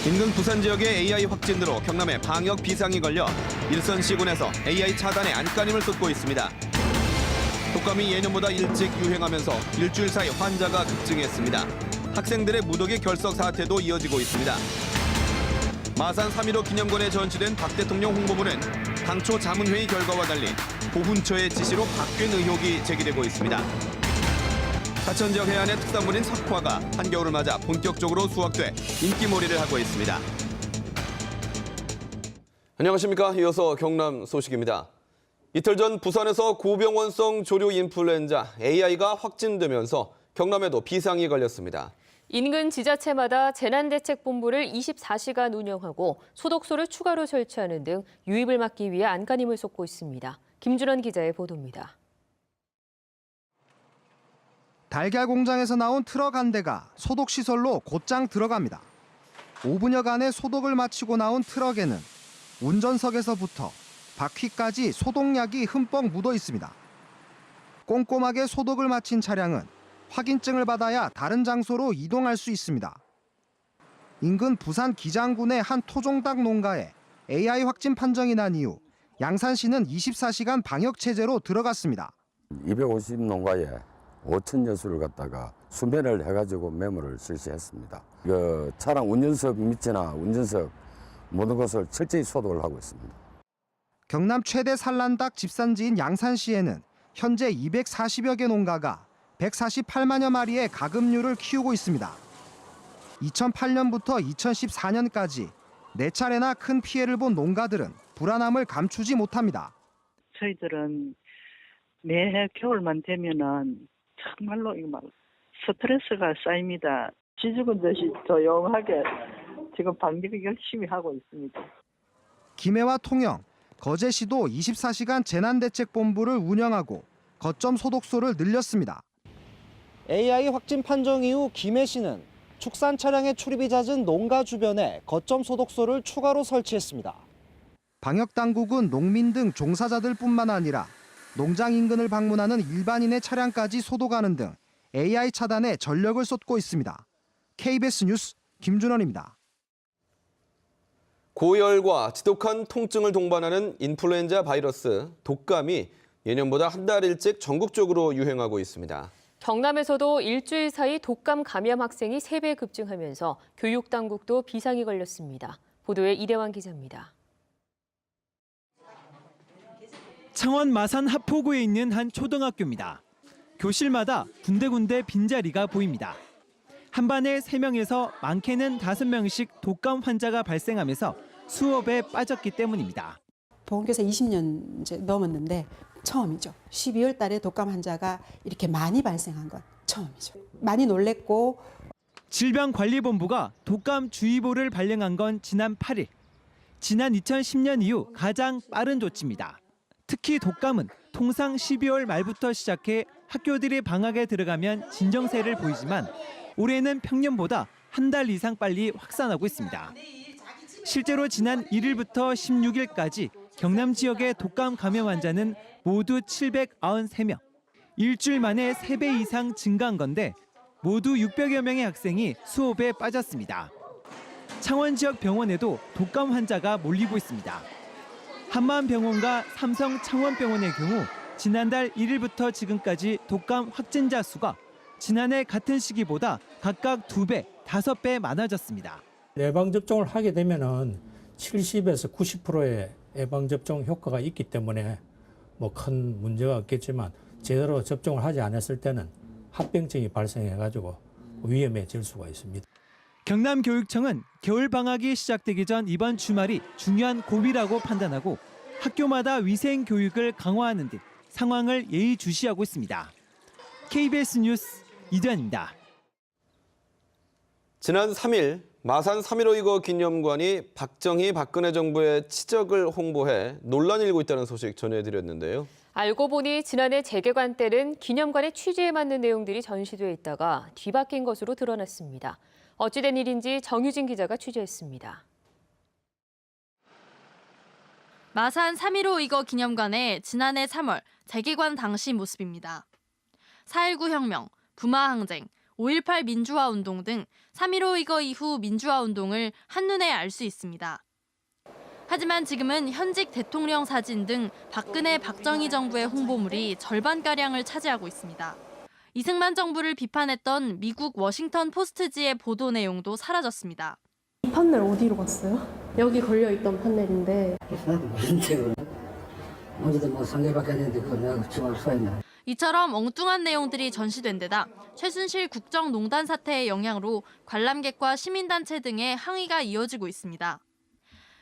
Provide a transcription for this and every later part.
인근 부산 지역의 AI 확진으로 경남에 방역 비상이 걸려 일선 시군에서 AI 차단에 안간힘을 쏟고 있습니다. 독감이 예년보다 일찍 유행하면서 일주일 사이 환자가 급증했습니다. 학생들의 무더기 결석 사태도 이어지고 있습니다. 마산 3.15 기념관에 전시된 박 대통령 홍보물은 당초 자문회의 결과와 달리 보훈처의 지시로 바뀐 의혹이 제기되고 있습니다. 하천 지역 해안의 특산물인 석화가 한겨울을 맞아 본격적으로 수확돼 인기몰이를 하고 있습니다. 안녕하십니까. 이어서 경남 소식입니다. 이틀 전 부산에서 고병원성 조류 인플루엔자 AI가 확진되면서 경남에도 비상이 걸렸습니다. 인근 지자체마다 재난대책본부를 24시간 운영하고 소독소를 추가로 설치하는 등 유입을 막기 위해 안간힘을 쏟고 있습니다. 김준원 기자의 보도입니다. 달걀 공장에서 나온 트럭 한 대가 소독시설로 곧장 들어갑니다. 5분여간의 소독을 마치고 나온 트럭에는 운전석에서부터 바퀴까지 소독약이 흠뻑 묻어 있습니다. 꼼꼼하게 소독을 마친 차량은 확인증을 받아야 다른 장소로 이동할 수 있습니다. 인근 부산 기장군의 한 토종닭 농가에 AI 확진 판정이 난 이후 양산시는 24시간 방역 체제로 들어갔습니다. 250 농가에 5,000여 수를 갖다가 수면을 해가지고 매물을 실시했습니다. 차량 운전석 밑이나 운전석 모든 것을 철저히 소독을 하고 있습니다. 경남 최대 산란닭 집산지인 양산시에는 현재 240여 개 농가가 148만여 마리의 가금류를 키우고 있습니다. 2008년부터 2014년까지 4차례나 큰 피해를 본 농가들은 불안함을 감추지 못합니다. 저희들은 매해 겨울만 되면은 정말로 스트레스가 쌓입니다. 지죽은 듯이 조용하게 지금 방역을 열심히 하고 있습니다. 김해와 통영, 거제시도 24시간 재난대책본부를 운영하고 거점 소독소를 늘렸습니다. AI 확진 판정 이후 김해시는 축산 차량의 출입이 잦은 농가 주변에 거점 소독소를 추가로 설치했습니다. 방역당국은 농민 등 종사자들뿐만 아니라 농장 인근을 방문하는 일반인의 차량까지 소독하는 등 AI 차단에 전력을 쏟고 있습니다. KBS 뉴스 김준원입니다. 고열과 지독한 통증을 동반하는 인플루엔자 바이러스, 독감이 예년보다 한 달 일찍 전국적으로 유행하고 있습니다. 경남에서도 일주일 사이 독감 감염 학생이 3배 급증하면서 교육당국도 비상이 걸렸습니다. 보도에 이대환 기자입니다. 창원 마산 하포구에 있는 한 초등학교입니다. 교실마다 군데군데 빈자리가 보입니다. 한 반에 3명에서 많게는 5명씩 독감 환자가 발생하면서 수업에 빠졌기 때문입니다. 보건교사 20년 이제 넘었는데 처음이죠. 12월 달에 독감 환자가 이렇게 많이 발생한 건 처음이죠. 많이 놀랬고. 질병관리본부가 독감주의보를 발령한 건 지난 8일. 지난 2010년 이후 가장 빠른 조치입니다. 특히 독감은 통상 12월 말부터 시작해 학교들이 방학에 들어가면 진정세를 보이지만 올해는 평년보다 한 달 이상 빨리 확산하고 있습니다. 실제로 지난 1일부터 16일까지 경남 지역의 독감 감염 환자는 모두 793명. 일주일 만에 3배 이상 증가한 건데 모두 600여 명의 학생이 수업에 빠졌습니다. 창원 지역 병원에도 독감 환자가 몰리고 있습니다. 한마음병원과 삼성 창원병원의 경우 지난달 1일부터 지금까지 독감 확진자 수가 지난해 같은 시기보다 각각 2배, 5배 많아졌습니다. 예방접종을 하게 되면은 70에서 90%의 예방접종 효과가 있기 때문에 뭐 큰 문제가 없겠지만 제대로 접종을 하지 않았을 때는 합병증이 발생해가지고 위험해질 수가 있습니다. 경남교육청은 겨울방학이 시작되기 전 이번 주말이 중요한 고비라고 판단하고 학교마다 위생교육을 강화하는 등 상황을 예의주시하고 있습니다. KBS 뉴스 이대환입니다. 지난 3일 마산 3.15 이거 기념관이 박정희 박근혜 정부의 치적을 홍보해 논란이 일고 있다는 소식 전해드렸는데요. 알고 보니 지난해 재개관 때는 기념관의 취지에 맞는 내용들이 전시돼 있다가 뒤바뀐 것으로 드러났습니다. 어찌된 일인지 정유진 기자가 취재했습니다. 마산 3.15 이거 기념관의 지난해 3월 재개관 당시 모습입니다. 4.19 혁명, 부마항쟁, 5.18 민주화 운동 등 3.15 이거 이후 민주화 운동을 한눈에 알 수 있습니다. 하지만 지금은 현직 대통령 사진 등 박근혜, 박정희 정부의 홍보물이 절반가량을 차지하고 있습니다. 이승만 정부를 비판했던 미국 워싱턴 포스트지의 보도 내용도 사라졌습니다. 이 판넬 어디로 갔어요? 여기 걸려있던 판넬인데. 무슨 책을 어제도 뭐 상대밖에 안 했는데 그걸 내가 정말 써있나. 이처럼 엉뚱한 내용들이 전시된 데다 최순실 국정농단 사태의 영향으로 관람객과 시민단체 등의 항의가 이어지고 있습니다.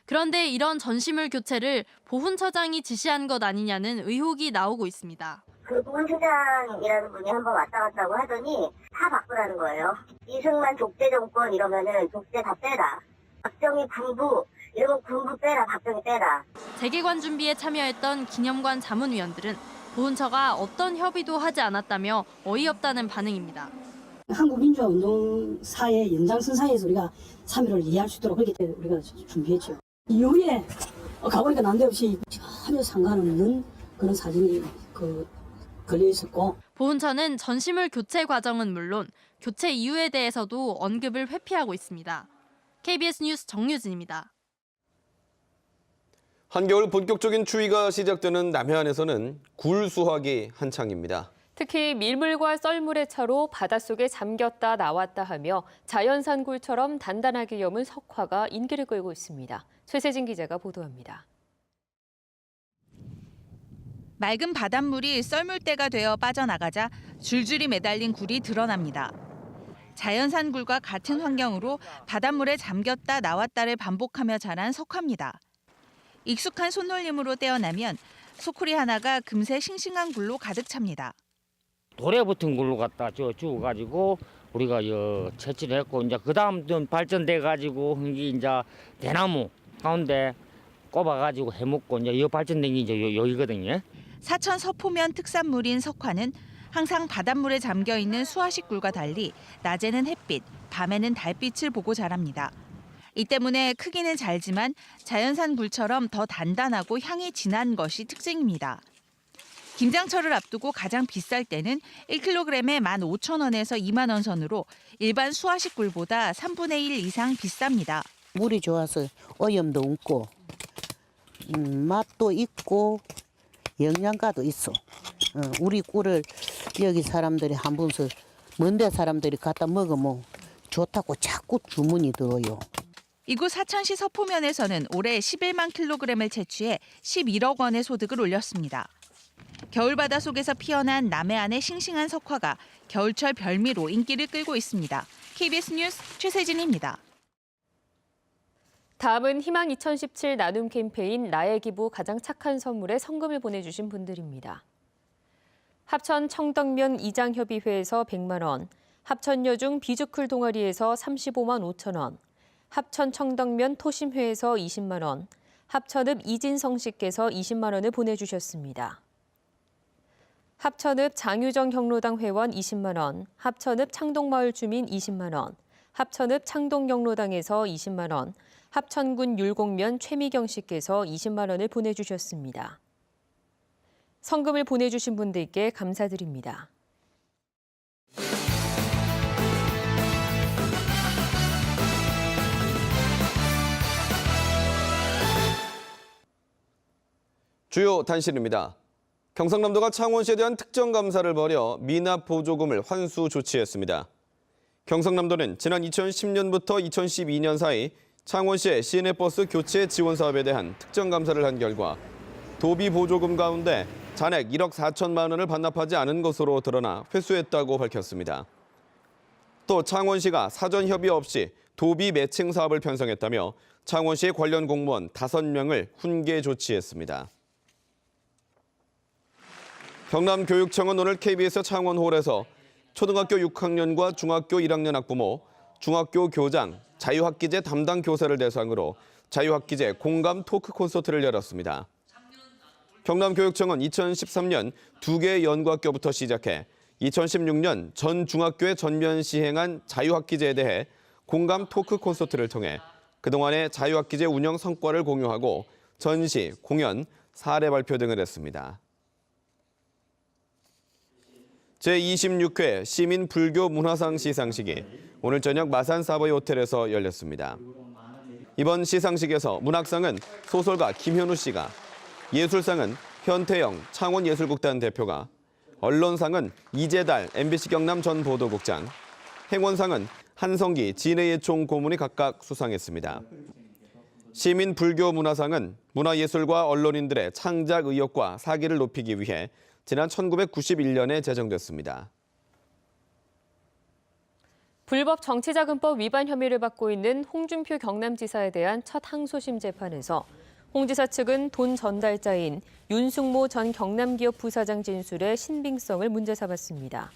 그런데 이런 전시물 교체를 보훈처장이 지시한 것 아니냐는 의혹이 나오고 있습니다. 그 보훈처장이라는 분이 한번 왔다 갔다고 하더니 다 바꾸라는 거예요. 이승만 독재 정권 이러면은 독재 다 빼라. 박정희 군부 이러면 군부 빼라. 박정희 빼라. 재개관 준비에 참여했던 기념관 자문위원들은 보훈처가 어떤 협의도 하지 않았다며 어이없다는 반응입니다. 한국민주화운동사의 연장선상에서 우리가 3.15를 이해할 수 있도록 그렇게 우리가 준비했죠. 이후에 가보니까 난데없이 전혀 상관없는 그런 사진이 걸려 있었고. 보훈처는 전시물 교체 과정은 물론 교체 이유에 대해서도 언급을 회피하고 있습니다. KBS 뉴스 정유진입니다. 한겨울 본격적인 추위가 시작되는 남해안에서는 굴 수확이 한창입니다. 특히 밀물과 썰물의 차로 바닷속에 잠겼다 나왔다 하며 자연산 굴처럼 단단하게 여문 석화가 인기를 끌고 있습니다. 최세진 기자가 보도합니다. 맑은 바닷물이 썰물대가 되어 빠져나가자 줄줄이 매달린 굴이 드러납니다. 자연산 굴과 같은 환경으로 바닷물에 잠겼다 나왔다를 반복하며 자란 석화입니다. 익숙한 손놀림으로 떼어나면 소쿠리 하나가 금세 싱싱한 굴로 가득 찹니다. 돌에 붙은 굴로 갖다 주워가지고 우리가 채취를 했고 이제 그 다음 좀 발전돼 가지고 이제 대나무 가운데 꼽아가지고 해먹고 이제 이 발전된 게 이제 여기거든요. 사천 서포면 특산물인 석화는 항상 바닷물에 잠겨 있는 수화식 굴과 달리 낮에는 햇빛, 밤에는 달빛을 보고 자랍니다. 이 때문에 크기는 작지만 자연산 굴처럼 더 단단하고 향이 진한 것이 특징입니다. 김장철을 앞두고 가장 비쌀 때는 1kg에 15,000원에서 2만 원 선으로 일반 수화식 굴보다 3분의 1 이상 비쌉니다. 물이 좋아서 오염도 없고 맛도 있고 영양가도 있어. 우리 꿀을 여기 사람들이 한 번씩 먼데 사람들이 갖다 먹으면 좋다고 자꾸 주문이 들어요. 이곳 사천시 서포면에서는 올해 11만 킬로그램을 채취해 11억 원의 소득을 올렸습니다. 겨울바다 속에서 피어난 남해안의 싱싱한 석화가 겨울철 별미로 인기를 끌고 있습니다. KBS 뉴스 최세진입니다. 다음은 희망 2017 나눔 캠페인 나의 기부 가장 착한 선물에 성금을 보내주신 분들입니다. 합천 청덕면 이장협의회에서 100만 원, 합천 여중 비주클 동아리에서 35만 5천 원, 합천 청덕면 토심회에서 20만 원, 합천읍 이진성 씨께서 20만 원을 보내주셨습니다. 합천읍 장유정 경로당 회원 20만 원, 합천읍 창동마을 주민 20만 원, 합천읍 창동경로당에서 20만 원, 합천군 율곡면 최미경 씨께서 20만 원을 보내주셨습니다. 성금을 보내주신 분들께 감사드립니다. 주요 단신입니다. 경상남도가 창원시에 대한 특정 감사를 벌여 미납 보조금을 환수 조치했습니다. 경상남도는 지난 2010년부터 2012년 사이 창원시의 시내버스 교체 지원 사업에 대한 특정 감사를 한 결과 도비 보조금 가운데 잔액 1억 4천만 원을 반납하지 않은 것으로 드러나 회수했다고 밝혔습니다. 또 창원시가 사전 협의 없이 도비 매칭 사업을 편성했다며 창원시의 관련 공무원 5명을 훈계 조치했습니다. 경남교육청은 오늘 KBS 창원홀에서 초등학교 6학년과 중학교 1학년 학부모, 중학교 교장, 자유학기제 담당 교사를 대상으로 자유학기제 공감 토크 콘서트를 열었습니다. 경남교육청은 2013년 2개의 연구학교부터 시작해 2016년 전 중학교에 전면 시행한 자유학기제에 대해 공감 토크 콘서트를 통해 그동안의 자유학기제 운영 성과를 공유하고 전시, 공연, 사례 발표 등을 했습니다. 제26회 시민 불교 문화상 시상식이 오늘 저녁 마산 사버이 호텔에서 열렸습니다. 이번 시상식에서 문학상은 소설가 김현우 씨가, 예술상은 현태영 창원예술극단 대표가, 언론상은 이재달 MBC 경남 전 보도국장, 행원상은 한성기 진해예총 고문이 각각 수상했습니다. 시민 불교 문화상은 문화예술과 언론인들의 창작 의욕과 사기를 높이기 위해 지난 1991년에 제정됐습니다. 불법 정치자금법 위반 혐의를 받고 있는 홍준표 경남지사에 대한 첫 항소심 재판에서 홍 지사 측은 돈 전달자인 윤승모 전 경남기업 부사장 진술의 신빙성을 문제 삼았습니다.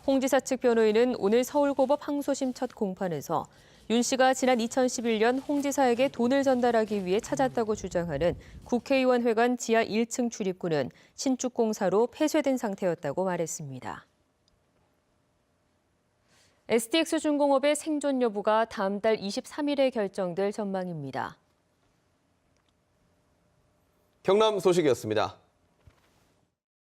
홍 지사 측 변호인은 오늘 서울고법 항소심 첫 공판에서 윤 씨가 지난 2011년 홍 지사에게 돈을 전달하기 위해 찾았다고 주장하는 국회의원 회관 지하 1층 출입구는 신축공사로 폐쇄된 상태였다고 말했습니다. STX중공업의 생존 여부가 다음 달 23일에 결정될 전망입니다. 경남 소식이었습니다.